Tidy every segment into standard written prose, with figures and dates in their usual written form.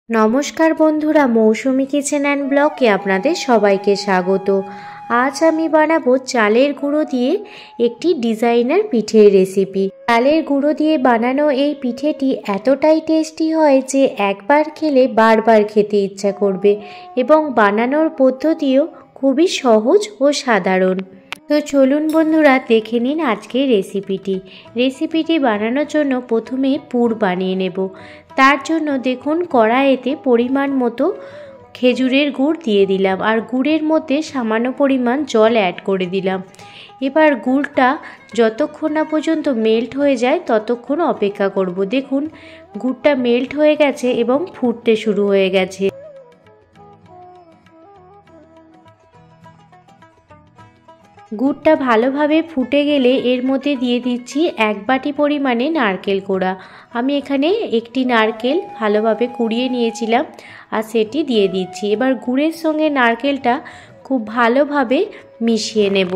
নমস্কার বন্ধুরা, মৌসুমি kitchen and ব্লগে আপনাদের সবাইকে স্বাগত। আজ আমি বানাবো চালের গুঁড়ো দিয়ে একটি ডিজাইনার পিঠের রেসিপি। চালের গুঁড়ো দিয়ে বানানো এই পিঠেটি এতটাই টেস্টি হয় যে একবার খেলে বারবার খেতে ইচ্ছা করবে এবং বানানোর পদ্ধতিও খুবই সহজ ও সাধারণ। তো চলুন বন্ধুরা দেখে নিন আজকের রেসিপিটি বানানোর জন্য প্রথমে পুর বানিয়ে নেব। তার জন্য দেখুন কড়াইতে পরিমাণ মতো খেজুরের গুড় দিয়ে দিলাম আর গুড়ের মধ্যে সামান্য পরিমাণ জল অ্যাড করে দিলাম। এবার গুড়টা যতক্ষণ না পর্যন্ত মেল্ট হয়ে যায় ততক্ষণ অপেক্ষা করব। দেখুন গুড়টা মেল্ট হয়ে গেছে এবং ফুটতে শুরু হয়ে গেছে। গুড়টা ভালোভাবে ফুটে গেলে এর মধ্যে দিয়ে দিচ্ছি 1 বাটি পরিমাণে নারকেল কোড়া। আমি এখানে একটি নারকেল ভালোভাবে কুড়িয়ে নিয়েছিলাম আর সেটি দিয়ে দিচ্ছি। এবার গুড়ের সঙ্গে নারকেলটা খুব ভালোভাবে মিশিয়ে নেব।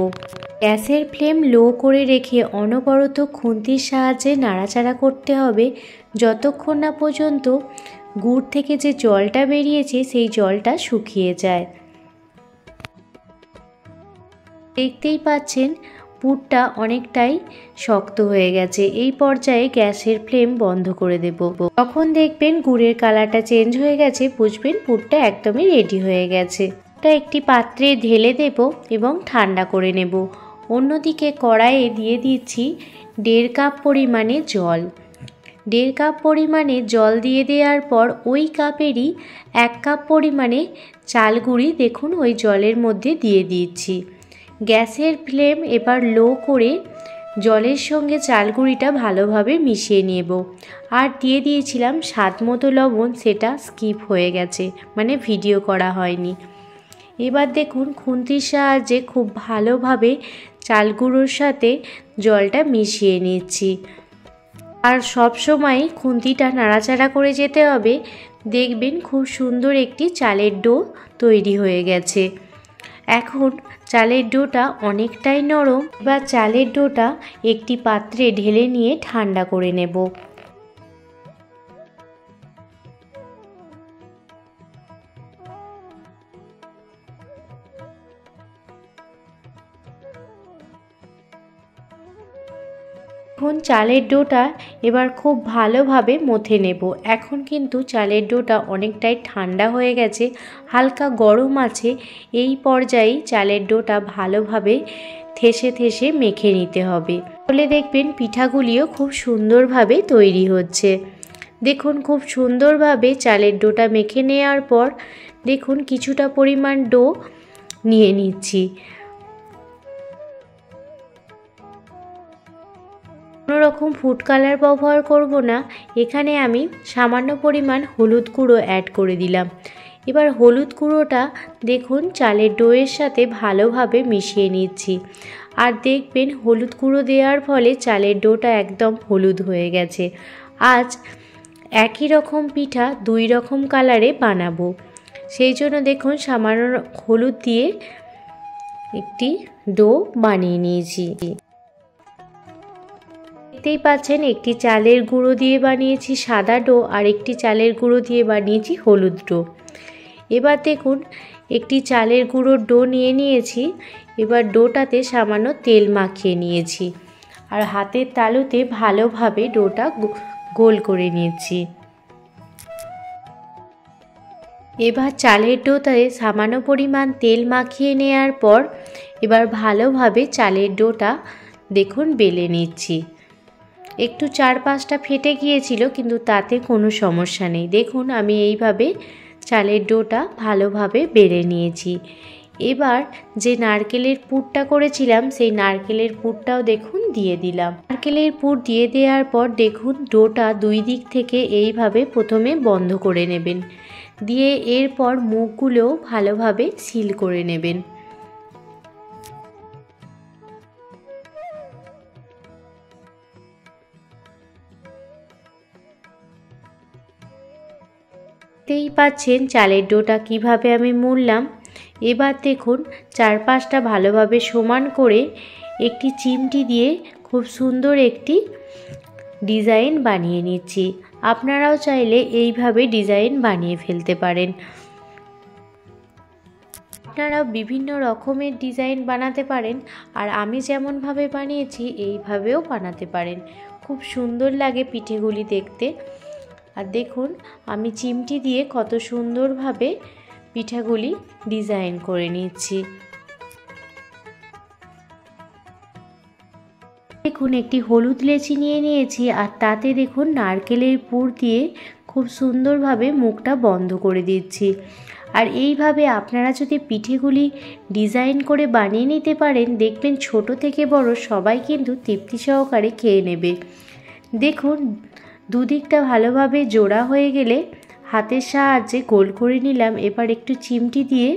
গ্যাসের ফ্লেম লো করে রেখে অনবরত খুন্তির সাহায্যে নাড়াচাড়া করতে হবে যতক্ষণ না পর্যন্ত গুড় থেকে যে জলটা বেরিয়েছে সেই জলটা শুকিয়ে যায়। দেখতেই পাচ্ছেন পুরটা অনেকটাই শক্ত হয়ে গেছে। এই পর্যায়ে গ্যাসের ফ্লেম বন্ধ করে দেব। তখন দেখবেন গুড়ের কালারটা চেঞ্জ হয়ে গেছে, বুঝবেন পুরটা একদমই রেডি হয়ে গেছে। এটা একটি পাত্রে ঢেলে দেব এবং ঠান্ডা করে নেব। অন্যদিকে কড়াইয়ে দিয়ে দিচ্ছি 1.5 কাপ পরিমাণে জল। 1.5 কাপ পরিমাণে জল দিয়ে দেওয়ার পর ওই কাপেরই 1 কাপ পরিমাণে চাল গুঁড়ি দেখুন ওই জলের মধ্যে দিয়ে দিচ্ছি। গ্যাসের ফ্লেম এবার লো করে জলের সঙ্গে চাল গুঁড়িটা ভালোভাবে মিশিয়ে নেব। আর দিয়ে দিয়েছিলাম স্বাদ মতো লবণ, সেটা স্কিপ হয়ে গেছে, মানে ভিডিও করা হয়নি। এবার দেখুন খুন্তির সাহায্যে খুব ভালোভাবে চাল গুঁড়োর সাথে জলটা মিশিয়ে নিচ্ছি। আর সব সময় খুন্তিটা নাড়াচাড়া করে যেতে হবে। দেখবেন খুব সুন্দর একটি চালের ডো তৈরি হয়ে গেছে। এখন চালের ডোটা অনেকটাই নরম। বা চালের ডোটা একটি পাত্রে ঢেলে নিয়ে ঠান্ডা করে নেব। এখন চালের ডোটা এবার খুব ভালোভাবে মথে নেব। এখন কিন্তু চালের ডোটা অনেকটাই ঠান্ডা হয়ে গেছে, হালকা গরম আছে। এই পর্যায়ে চালের ডোটা ভালোভাবে থেসে থেসে মেখে নিতে হবে। তাহলে দেখবেন পিঠাগুলিও খুব সুন্দরভাবে তৈরি হচ্ছে। দেখুন খুব সুন্দরভাবে চালের ডোটা মেখে নেওয়ার পর দেখুন কিছুটা পরিমাণ ডো নিয়ে নিচ্ছি। কোনো রকম ফুড কালার ব্যবহার করব না। এখানে আমি সামান্য পরিমাণ হলুদ গুঁড়ো অ্যাড করে দিলাম। এবার হলুদ গুঁড়োটা দেখুন চালের ডোয়ের সাথে ভালোভাবে মিশিয়ে নিচ্ছি। আর দেখবেন হলুদ গুঁড়ো দেওয়ার ফলে চালের ডোটা একদম হলুদ হয়ে গেছে। আজ একই রকম পিঠা 2 রকম কালারে বানাবো, সেই জন্য দেখুন সামান্য হলুদ দিয়ে একটি ডো বানিয়ে নিয়েছি। দেখতেই পাচ্ছেন একটি চালের গুঁড়ো দিয়ে বানিয়েছি সাদা ডো আর একটি চালের গুঁড়ো দিয়ে বানিয়েছি হলুদ ডো। এবার দেখুন একটি চালের গুঁড়োর ডো নিয়ে নিয়েছি। এবার ডোটাতে সামান্য তেল মাখিয়ে নিয়েছি আর হাতের তালুতে ভালোভাবে ডোটা গোল করে নিয়েছি। এবার চালের ডোটাতে সামান্য পরিমাণ তেল মাখিয়ে নেওয়ার পর এবার ভালোভাবে চালের ডোটা দেখুন বেলে নিচ্ছি। একটু 4-5টা ফেটে গিয়েছিল, কিন্তু তাতে কোনো সমস্যা নেই। দেখুন আমি এইভাবে চালের ডোটা ভালোভাবে বেলে নিয়েছি। এবার যে নারকেলের পুরটা করেছিলাম সেই নারকেলের পুরটাও দেখুন দিয়ে দিলাম। নারকেলের পুর দিয়ে দেওয়ার পর দেখুন ডোটা 2 দিক থেকে এইভাবে প্রথমে বন্ধ করে নেবেন, দিয়ে এরপর মুখগুলো ভালোভাবে সিল করে নেবেন। দেখতেই পাচ্ছেন চালের ডোটা কিভাবে আমি মুড়লাম। এবার দেখুন 4-5টা ভালোভাবে সমান করে একটি চিমটি দিয়ে খুব সুন্দর একটি ডিজাইন বানিয়ে নিচ্ছি। আপনারাও চাইলে এইভাবে ডিজাইন বানিয়ে ফেলতে পারেন। আপনারাও বিভিন্ন রকমের ডিজাইন বানাতে পারেন, আর আমি যেমনভাবে বানিয়েছি এইভাবেও বানাতে পারেন। খুব সুন্দর লাগে পিঠেগুলি দেখতে। আর দেখুন আমি চিমটি দিয়ে কত সুন্দরভাবে পিঠাগুলি ডিজাইন করে নিচ্ছি। দেখুন একটি হলুদ লেচি নিয়ে নিয়েছি, আর তাতে দেখুন নারকেলের পুর দিয়ে খুব সুন্দরভাবে মুখটা বন্ধ করে দিচ্ছি। আর এইভাবে আপনারা যদি পিঠেগুলি ডিজাইন করে বানিয়ে নিতে পারেন, দেখবেন ছোট থেকে বড় সবাই কিন্তু তৃপ্তি সহকারে খেয়ে নেবে। দেখুন দুদিকটা ভালোভাবে জোড়া হয়ে গেলে হাতের সাহায্যে গোল করে নিলাম। এবার একটু চিমটি দিয়ে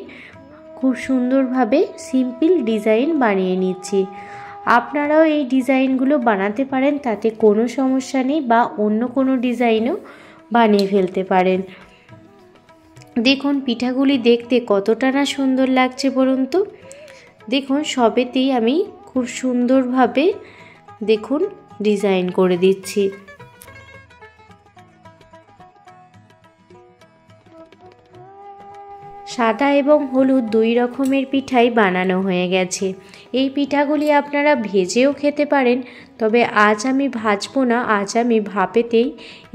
খুব সুন্দরভাবে সিম্পল ডিজাইন বানিয়ে নিচ্ছি। আপনারাও এই ডিজাইনগুলো বানাতে পারেন, তাতে কোনো সমস্যা নেই, বা অন্য কোনো ডিজাইনও বানিয়ে ফেলতে পারেন। দেখুন পিঠাগুলি দেখতে কতটা না সুন্দর লাগছে বলুন তো। দেখুন সবেতেই আমি খুব সুন্দরভাবে দেখুন ডিজাইন করে দিচ্ছি। সাদা এবং হলুদ দুই রকমের পিঠাই বানানো হয়ে গেছে। এই পিঠাগুলি আপনারা ভেজেও খেতে পারেন, তবে আজ আমি ভাজবো না, আজ আমি ভাপেতেই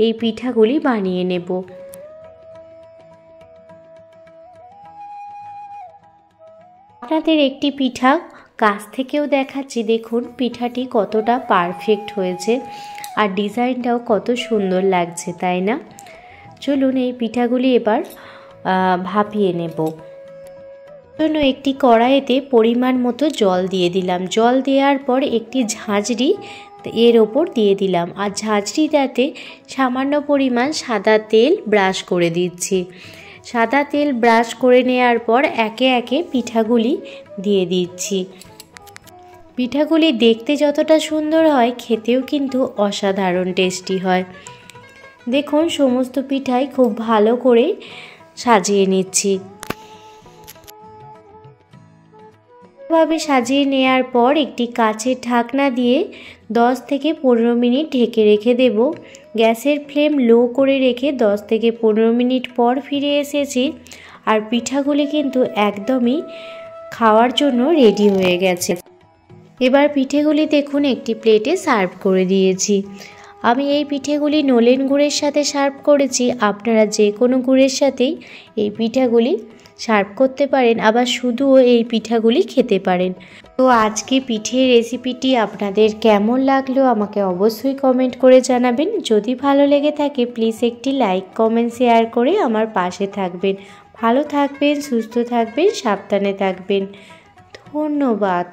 এই পিঠাগুলি বানিয়ে নেব। আপনাদের একটি পিঠা কাছ থেকেও দেখাচ্ছি। দেখুন পিঠাটি কতটা পারফেক্ট হয়েছে, আর ডিজাইনটাও কত সুন্দর লাগছে, তাই না? চলুন এই পিঠাগুলি এবার ভাপিয়ে নেব। জন্য একটি কড়াইতে পরিমাণ মতো জল দিয়ে দিলাম। জল দেওয়ার পর একটি ঝাঁঝরি এর ওপর দিয়ে দিলাম, আর ঝাঁঝরিটাতে সামান্য পরিমাণ সাদা তেল ব্রাশ করে দিচ্ছি। সাদা তেল ব্রাশ করে নেওয়ার পর একে একে পিঠাগুলি দিয়ে দিচ্ছি। পিঠাগুলি দেখতে যতটা সুন্দর হয়, খেতেও কিন্তু অসাধারণ টেস্টি হয়। দেখুন সমস্ত পিঠাই খুব ভালো করে সাজিয়ে নিচ্ছি। এভাবে সাজিয়ে নেওয়ার পর একটি কাচের ঢাকনা দিয়ে 10 থেকে 15 মিনিট ঢেকে রেখে দেব। গ্যাসের ফ্লেম লো করে রেখে 10 থেকে 15 মিনিট পর ফিরে এসেছি, আর পিঠাগুলি কিন্তু একদমই খাওয়ার জন্য রেডি হয়ে গেছে। এবার পিঠেগুলি দেখুন একটি প্লেটে সার্ভ করে দিয়েছি। আমি এই পিঠেগুলি নলেন গুড়ের সাথে সার্ভ করেছি। আপনারা যে কোনো গুড়ের সাথেই এই পিঠাগুলি সার্ভ করতে পারেন, আবার শুধুও এই পিঠাগুলি খেতে পারেন। তো আজকে পিঠের রেসিপিটি আপনাদের কেমন লাগলো আমাকে অবশ্যই কমেন্ট করে জানাবেন। যদি ভালো লেগে থাকে প্লিজ একটি লাইক কমেন্ট শেয়ার করে আমার পাশে থাকবেন। ভালো থাকবেন, সুস্থ থাকবেন, সাবধানে থাকবেন। ধন্যবাদ।